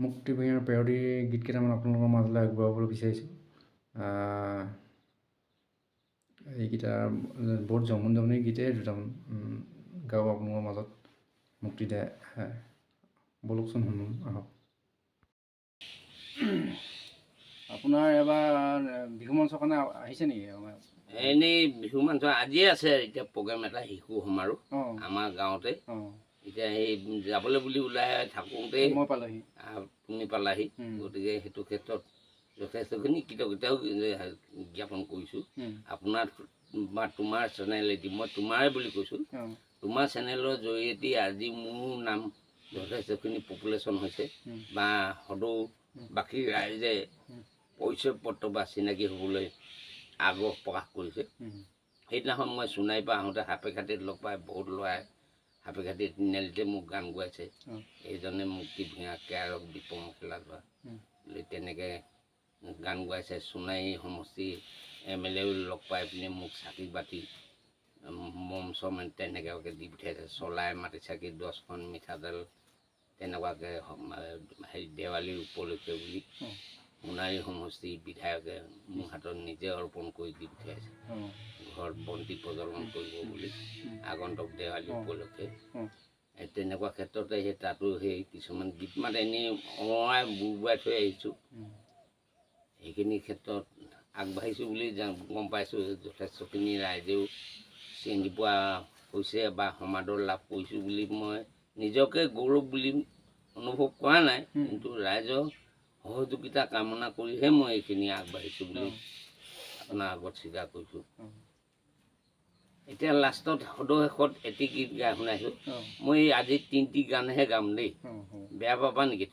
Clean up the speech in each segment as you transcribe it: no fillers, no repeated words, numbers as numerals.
মুক্তি ভূঞাৰ পেৰডি গীত কেইটামান আপোনালোকৰ মাজলৈ আগবঢ়াবলৈ বিচাৰিছোঁ। এইকেইটা বহুত জমনি গীতেই দুটামান গাব আপোনালোকৰ মাজত মুক্তি দিয়ে। বলকচোন শুনো আহক। আপোনাৰ এবাৰ বিহু মঞ্চৰ কাৰণে আহিছে নেকি? এনেই বিহু মঞ্চ আজিয়ে আছে এতিয়া প্ৰগ্ৰেম এটা শিশু সমাৰোহ আমাৰ গাঁৱতে। এতিয়া সেই যাবলৈ বুলি ওলাই থাকোঁতে মই পালোহি, তুমি পালাহি। গতিকে সেইটো ক্ষেত্ৰত যথেষ্টখিনি কৃতজ্ঞতাও জ্ঞাপন কৰিছোঁ। আপোনাৰ বা তোমাৰ চেনেলেদি, মই তোমাৰে বুলি কৈছোঁ, তোমাৰ চেনেলৰ জৰিয়তে আজি মোৰ নাম যথেষ্টখিনি পপুলেশ্যন হৈছে বা সদৌ বাকী ৰাইজে পৰিচয় পত্ৰ বা চিনাকি হ'বলৈ আগ্ৰহ প্ৰকাশ কৰিছে। সেইদিনাখন মই সোণাইৰ পৰা আহোঁতে সাপেখাতিত লগ পাই বহুত ল'ৰাই সাপেখাতি তিনিআলিতে মোক গান গোৱাইছে। এইজনে মুক্তি ভূঞা কেয়াৰক বিপম খেলা যোৱা তেনেকৈ গান গোৱাইছে। সোণাই সমষ্টি MLA লগ পাই পিনে মোক চাকি বাতি মম চম তেনেকুৱাকৈ দি পঠিয়াইছে। চলাই মাটি চাকি 10খন মিঠাতেল তেনেকুৱাকৈ হেৰি দেৱালীৰ উপলক্ষে বুলি সোণাৰী সমষ্টিৰ বিধায়কে মোৰ হাতত নিজে অৰ্পণ কৰি দি পঠিয়াইছে। ঘৰত বন্তি প্ৰজ্বলন কৰিব বুলি আগন্তুক দেৱালী উপলক্ষে। তেনেকুৱা ক্ষেত্ৰতে সেই তাতো সেই কিছুমান গীত মাত এনেই অঁৰাই বুৰবুৰাই থৈ আহিছোঁ। সেইখিনি ক্ষেত্ৰত আগবাঢ়িছোঁ বুলি গম পাইছোঁ। যথেষ্টখিনি ৰাইজেও চিনি পোৱা হৈছে বা সমাদৰ লাভ কৰিছোঁ বুলি মই নিজকে গৌৰৱ বুলি অনুভৱ কৰা নাই, কিন্তু ৰাইজৰ সহযোগিতা কামনা কৰিহে মই এইখিনি আগবাঢ়িছোঁ বুলি আপোনাৰ আগত স্বীকাৰ কৰিছোঁ। এতিয়া লাষ্টত সদশেষত এটি গীত গাই শুনাইছোঁ। মই আজি 3টি গানহে গাম দেই, বেয়া পাবা নেকি?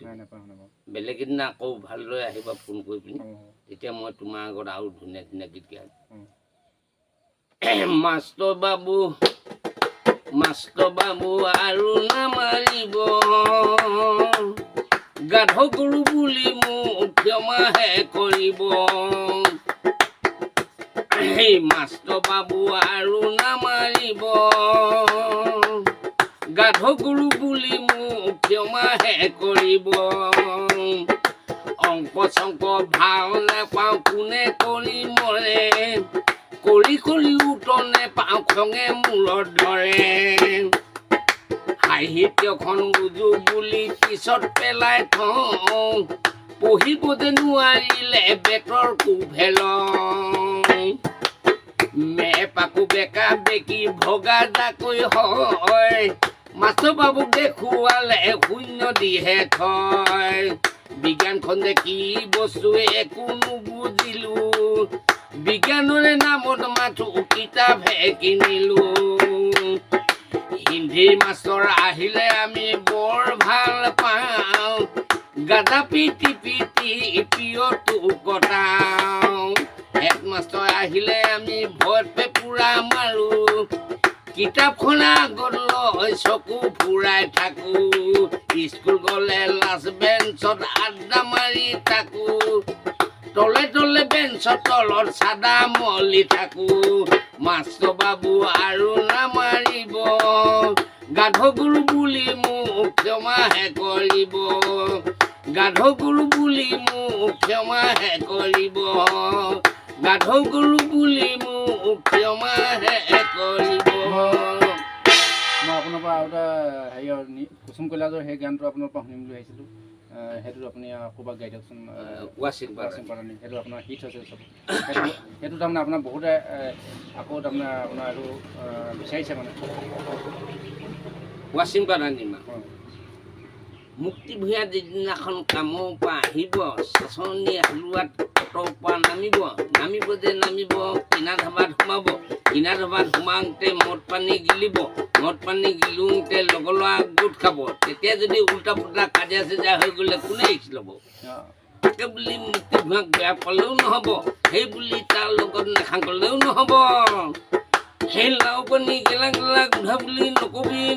বেলেগ এদিনা আকৌ ভালদৰে আহিবা ফোন কৰি পিনি, তেতিয়া মই তোমাৰ আগত আৰু ধুনীয়া ধুনীয়া গীত গাম। মাষ্টৰ বাবু আৰু নামাৰিব, গাধ গৰু বুলি মোক ক্ষমাহে কৰিব। সেই মাষ্টৰ বাবু আৰু নামাৰিব, গাধ গৰু বুলি মোক ক্ষমাহে কৰিব। অংক চংক ভাল নেপাওঁ কোনে কৰি মৰে, কৰি উত্তৰ নেপাওঁ খঙে মূৰত ধৰে। সাহিত্যখন বুজো বুলি পিছত পেলাই থওঁ, পঢ়িব যে নোৱাৰিলে বেতৰ কোভেল। মেপাকো বেকা বেকি ভগা জাকৈ হয়, মাষ্টৰ বাবুক দেখুৱালে শূন্য দিহে থয়। বিজ্ঞানখন যে কি বস্তু একো নুবুজিলো, বিজ্ঞানৰে নামত মাথো কিতাপহে কিনিলো। হিন্দীৰ মাষ্টৰ আহিলে আমি বৰ ভাল পাওঁ, গাদা পিটি পিটি পিয়টো কটাওঁ। হেডমাষ্টৰ আহিলে আমি ভয়ত পেপুৰা মাৰো, কিতাপখন আগত লৈ চকু ফুৰাই থাকো। স্কুল গ'লে লাষ্ট বেঞ্চত আড্ডা মাৰি থাকো, তলে তলে বেঞ্চৰ তলত চাদা মলি থাকো। মাষ্টৰ বাবু আৰু নামাৰিব, গাধ গৰু বুলি মোক ক্ষমাহে কৰিব। গাধ গৰু বুলি মোক ক্ষমাহে কৰিব, গাধ গৰু বুলি মোক ক্ষমাহে কৰিব। মই আপোনাৰ পৰা আৰু এটা হেৰিয়ৰ কুসুম কৈলাশৰ সেই গানটো আপোনাৰ পৰা শুনিম বুলি ভাবিছিলোঁ। সেইটো আপুনি ক'ৰবাত গাই দিয়কচোন। ৱাচিং পাৰানী সেইটো আপোনাৰ হিট হৈছে চব। সেইটো তাৰমানে আপোনাৰ বহুতে আকৌ তাৰমানে আপোনাৰ এইটো বিচাৰিছে মানে। ৱাচিং পাৰানী মুক্তি ভূঞা যিদিনাখন কামৰ পৰা আহিব, চাচনি হালোৱাত অটৰ পৰা নামিব যে নামিব, কিনা ধাবাত সোমাব, কিনা ধাবাত সোমাওঁতে মদ পানী গিলিব, মদ পানী গিলোতে লগৰ ল'ৰা গোট খাব। তেতিয়া যদি উল্টা পুল্টা কাজিয়া চাজিয়া হৈ গ'লে কোনে ৰিক্স ল'ব? তাকে বুলি মুক্তি ভূঞাক বেয়া পালেও নহ'ব, সেই বুলি তাৰ লগত নাখাংকলেও নহ'ব। সেই লাও পানী গেলা গেলা গোধা বুলি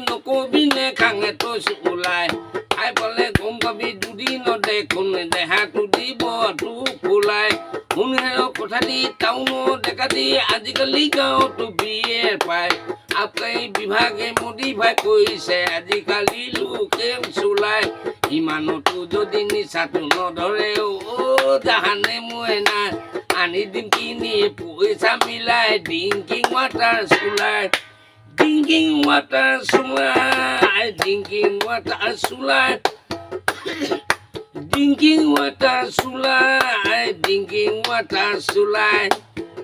নকবি নে খাঙে তই ওলাই, খাই পালে গম পাবি দুদিনতে কোনে দেহাটো দিব তোক ওলাই। শুন হেৰ কথা তথাপি টাউনত ডেকাতি আজিকালি গাঁৱতো বিয়ে পায় আবকাৰী বিভাগে মডিফাই কৰিছে আজিকালি লোকে চলায় ইমানতো যদি নিচাটো নধৰে জাহানে মইনা আনি দিম কিনি পইচা মিলাই ড্ৰিংকিং ৱাটাৰ চলাই Drinking water supply, drinking water supply, drinking water supply, drinking water supply.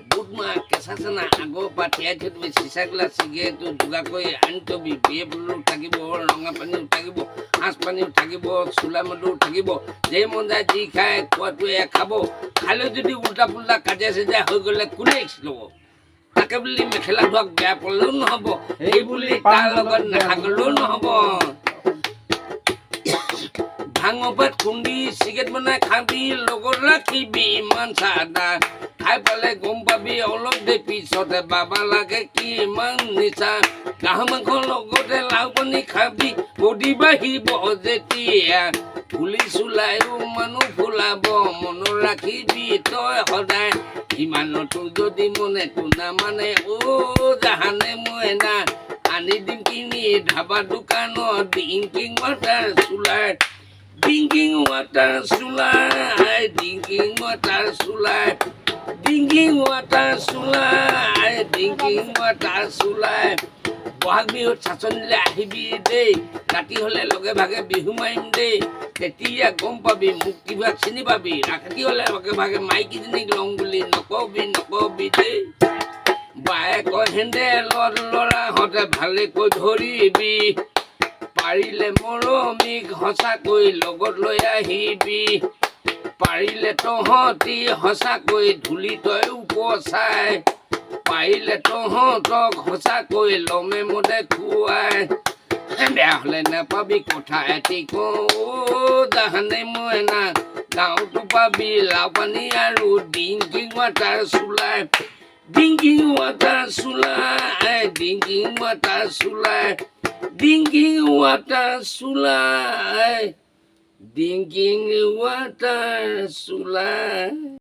Budma kesasana ago patia jod besi sagla sige tu juga koi anto bi bebulu tagibo longa pani tagibo has pani tagibo sula madu tagibo je monda ji khai kwatu e khabo khale jodi ulta pulla kaje se ja hoy gole kune xlo তাকে বুলি মেখেলা ধোৱাক বেয়া পালেও নহ'ব এই বুলি তাৰ লগত নাথাকিলেও নহ'ব ভাঙপাত খুন্দি চিগেট বনাই খাবি লগত ৰাখিবি ইমান চাদা খাই পালে গম পাবি অলপ দে পিছতে বাবা লাগে কি ইমান নিচা গাহৰি মাংস লগতে লাও পানী খাবি বডি বাঢ়িব যেতিয়া পুলিচ ওলায়ো মানুহ ফুলাব মনত ৰাখিবি তই সদায় ইমানতো যদি মনেতো নামানে জাহানে মইনা আনি দিম কিনি ধাবা দোকানত ড্ৰিংকিং ৱাটাৰ চুলাই ড্ৰিংকিং ৱাটাৰ চুলাই ড্ৰিংকিং ৱাটাৰ চুলাই ড্ৰিংকিং ৱাটাৰ চুলাই ড্ৰিংকিং ৱাটাৰ চুলাই বহাগ বিহুত চাচনিলে আহিবি দেই ৰাতি হ'লে লগে ভাগে বিহু মাৰিম দেই তেতিয়া গম পাবি মোক কিবা চিনি পাবি ৰাতি হ'লে লগে ভাগে মাইকীজনীক লওঁ বুলি নকবি দেই বায়ে কয় হেন্দে ল'ৰাহঁতে ভালেকৈ ধৰিবি পাৰিলে মৰমিক সঁচাকৈ লগত লৈ আহিবি পাৰিলে তহঁতি সঁচাকৈ ধূলি তই উপচাই পাৰিলে তহঁতক সঁচাকৈ লমে মদে খুৱাই বেয়া হ'লে নাপাবি কথা এটি কওঁ জাহানে মইনা গাঁৱতো পাবি লাও পানী আৰু ড্ৰিংকিং ৱাটাৰ চুলাই ড্ৰিংকিং ৱাটাৰ চুলাই ড্ৰিংকিং ৱাটাৰ চুলাই ড্ৰিংকিং ৱাটাৰ চুলাই ড্ৰিংকিং ৱাটাৰ চুলাই